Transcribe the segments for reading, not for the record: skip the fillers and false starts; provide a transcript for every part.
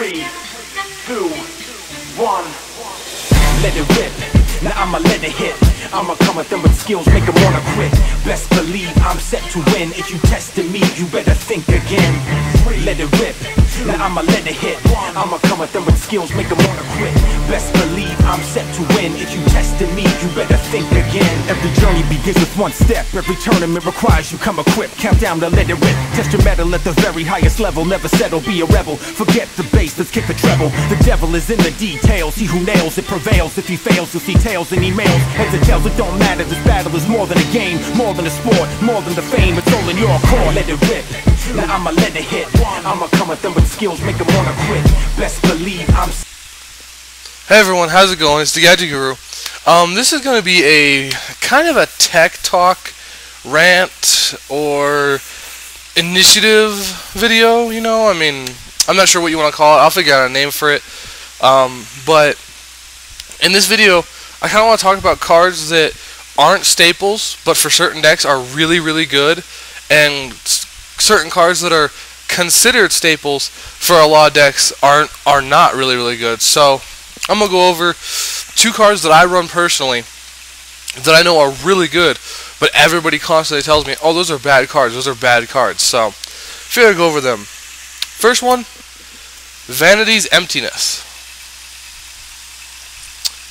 3, 2, 1. Let it rip, now I'ma let it hit. I'ma come at them with skills, make them wanna quit. Best believe I'm set to win. If you tested me, you better think again. Let it rip, now I'ma let it hit. I'ma come at them with skills, make them wanna quit. Best believe I'm set to win. If you tested me, you better think again. Every journey begins with one step. Every tournament requires you come equipped. Count down to let it rip. Test your metal at the very highest level. Never settle, be a rebel. Forget the bass, let's kick the treble. The devil is in the details. He who nails it prevails. If he fails, you'll see tails and emails. Heads and tails, it don't matter. This battle is more than a game, more than a sport, more than the fame. It's all in your core. Let it rip. Now I'ma let it hit. I'ma come at them with skills, make them wanna quit. Best believe I'm. Hey everyone, how's it going? It's the Gadget Guru. This is going to be a kind of a tech talk, rant, or initiative video, you know? I mean, I'm not sure what you want to call it. I'll figure out a name for it. But in this video, I kind of want to talk about cards that aren't staples, but for certain decks are really, really good, and certain cards that are considered staples for a lot of decks are not really, really good. So I'm going to go over two cards that I run personally that I know are really good, but everybody constantly tells me, oh, those are bad cards, those are bad cards. So, figure I'll go over them. First one, Vanity's Emptiness.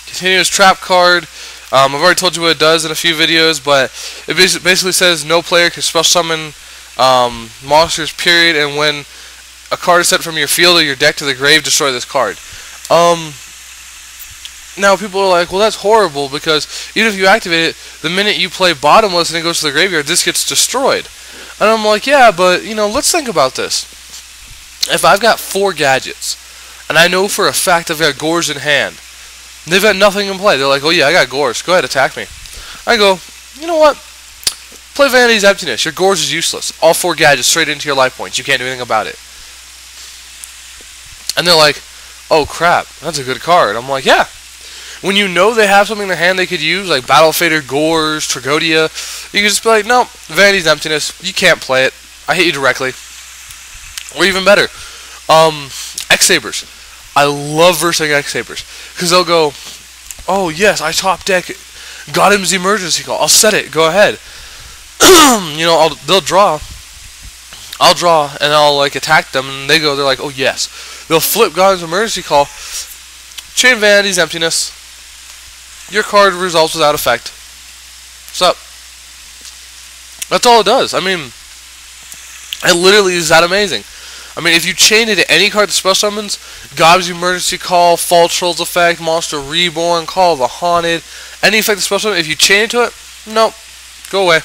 Continuous trap card. I've already told you what it does in a few videos, but it basically says no player can special summon monsters, period, and when a card is sent from your field or your deck to the grave, destroy this card. Now people are like, well, that's horrible, because even if you activate it, the minute you play bottomless and it goes to the graveyard, this gets destroyed. And I'm like, yeah, but, you know, let's think about this. If I've got 4 gadgets, and I know for a fact I've got Gores in hand, they've got nothing in play. They're like, oh yeah, I got Gores, go ahead, attack me. I go, you know what? Play Vanity's Emptiness. Your Gores is useless. All 4 gadgets straight into your life points. You can't do anything about it. And they're like, oh crap, that's a good card. I'm like, yeah. When you know they have something in their hand they could use, like Battle Fader, Gores, Tragodia, you can just be like, no, Vanity's Emptiness, you can't play it. I hit you directly. Or even better, X-Sabers. I love versing X-Sabers, because they'll go, oh yes, I top deck, got him's emergency call, I'll set it, go ahead. You know, they'll draw, I'll draw, and I'll like attack them, and they're like, oh yes. They'll flip God's emergency call, chain Vanity's Emptiness. Your card resolves without effect. What's up? That's all it does. I mean, it literally is that amazing. I mean, if you chain it to any card that special summons, God's emergency call, Fall Trolls effect, Monster Reborn, Call of the Haunted, any effect that special summons, if you chain it to it, nope, go away.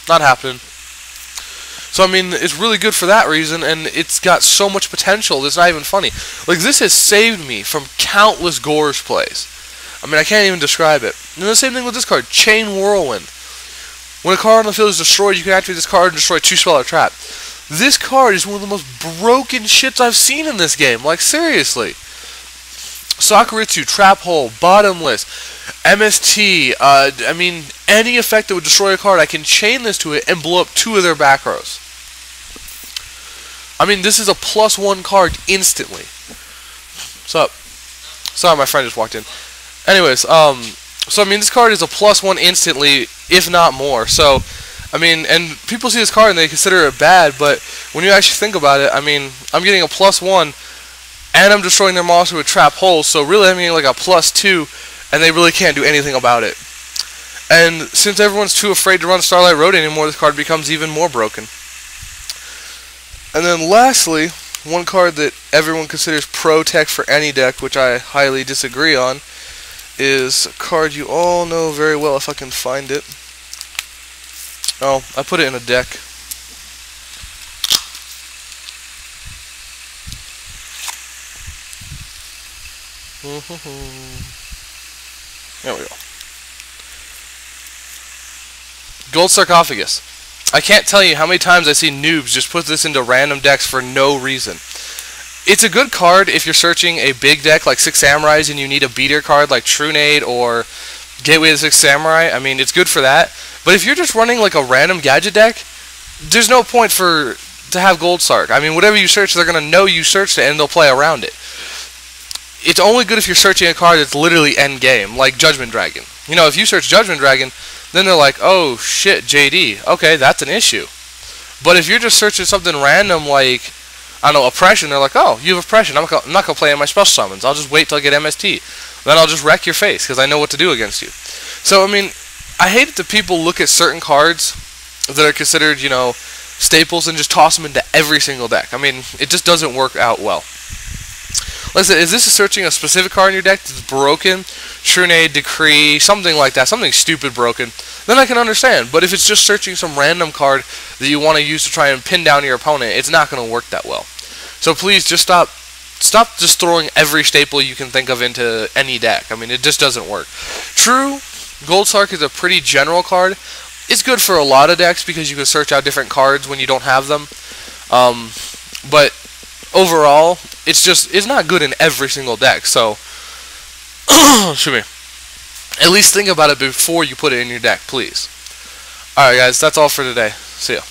Not happening. So, I mean, it's really good for that reason, and it's got so much potential, it's not even funny. Like, this has saved me from countless Gores plays. I mean, I can't even describe it. And the same thing with this card, Chain Whirlwind. When a card on the field is destroyed, you can activate this card and destroy 2 spell or trap. This card is one of the most broken shits I've seen in this game. Like, seriously. Sakuritsu, Trap Hole, Bottomless, MST, I mean, any effect that would destroy a card, I can chain this to it and blow up 2 of their back rows. I mean, this is a +1 card instantly. What's up? Sorry, my friend just walked in. Anyways, so I mean, this card is a +1 instantly, if not more. So, I mean, and people see this card and they consider it bad, but when you actually think about it, I mean, I'm getting a +1, and I'm destroying their monster with Trap Holes, so really I'm getting like a +2, and they really can't do anything about it. And since everyone's too afraid to run Starlight Road anymore, this card becomes even more broken. And then lastly, one card that everyone considers pro-tech for any deck, which I highly disagree on, is a card you all know very well if I can find it. Oh, I put it in a deck. There we go. Gold Sarcophagus. I can't tell you how many times I see noobs just put this into random decks for no reason. It's a good card if you're searching a big deck like 6 Samurais and you need a beater card like Trunade or Gateway to 6 Samurai. I mean, it's good for that. But if you're just running like a random gadget deck, there's no point to have Gold Sark. I mean, whatever you search, they're going to know you searched it and they'll play around it. it's only good if you're searching a card that's literally end game, like Judgment Dragon. You know, if you search Judgment Dragon, then they're like, oh shit, JD. Okay, that's an issue. But if you're just searching something random like, I don't know, Oppression, they're like, oh, you have Oppression. I'm not going to play in my special summons. I'll just wait till I get MST. Then I'll just wreck your face because I know what to do against you. So, I mean, I hate it that people look at certain cards that are considered, you know, staples and just toss them into every single deck. I mean, it just doesn't work out well. Like I said, is this searching a specific card in your deck that's broken, Trunade, Decree, something like that, something stupid broken, then I can understand. But if it's just searching some random card that you want to use to try and pin down your opponent, it's not going to work that well. So please just stop just throwing every staple you can think of into any deck. I mean, it just doesn't work. True, Goldsark is a pretty general card. It's good for a lot of decks because you can search out different cards when you don't have them. But overall, it's not good in every single deck. So, excuse me. At least think about it before you put it in your deck, please. Alright guys, that's all for today. See ya.